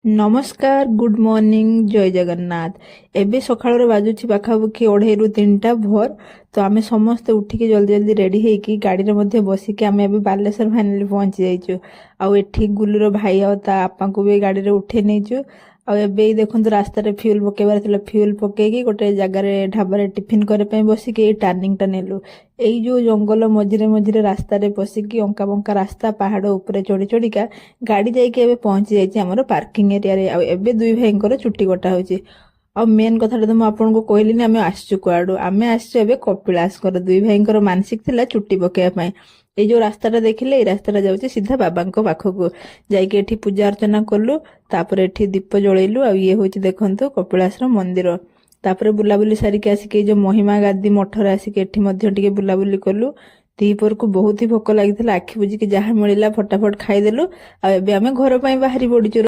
नमस्कार good morning जय जगन्नाथ। एबे सकाळ बाजुची पाखापाखि 2:30 भोर। तो आमे समस्ते उठिकी जल्दी जल्दी रेडी होइकी गाड़ी रे मध्ये बसिकी आमे एबे बालेश्वर फाइनली पहुंची जाइछु। आउ एठी गुल्लूर भाई आ ता आपा को भी गाड़ी रे उठे नेछु। आ एबे देखंतु रास्ता रे फ्यूल पकेबार थिला, फ्यूल पकेकी गोटे जगह रे ढाबा रे टिफिन करे पई बसिकी ए टर्निंग टा नेलु। एई जो जंगल मझिरे मझिरे रास्ता रे पसिकी अंका बंका रास्ता पहाड़ ऊपर चढ़ी चढ़िका गाड़ी जाइके एबे पहुंची जाइछि हमर पार्किंग एरिया रे। आ एबे दुई भाईंकर छुट्टी कटा होछि। आ मेन कथा तो आपको कहली ना, आमे आसचु कुआडू, आमे आसचु एबे कपिलास कर दुई भाईंकर मानसिक थिला छुट्टी पकेया पई। ए जो रास्ताटा देखिले ए रास्ताटा जाउछि सीधा बाबांको पाखकु। जाइके एठी पूजा अर्चना कलु, तापर एठी दीप जळैलु। आ ये होछि देखंतु कपिलास रो मंदिर। तापर बुलाबुली सारिके आसिके जो महिमा गादी मठरे आसिके एठी मध्ये टिके बुलाबुली कलु। दीपर को बहुत ही भोक लागिथिला, आखि बुझिके जहा मिलिला फटाफट खाइदेलु। आ एबे आमे घर पई बाहरी पडिचु।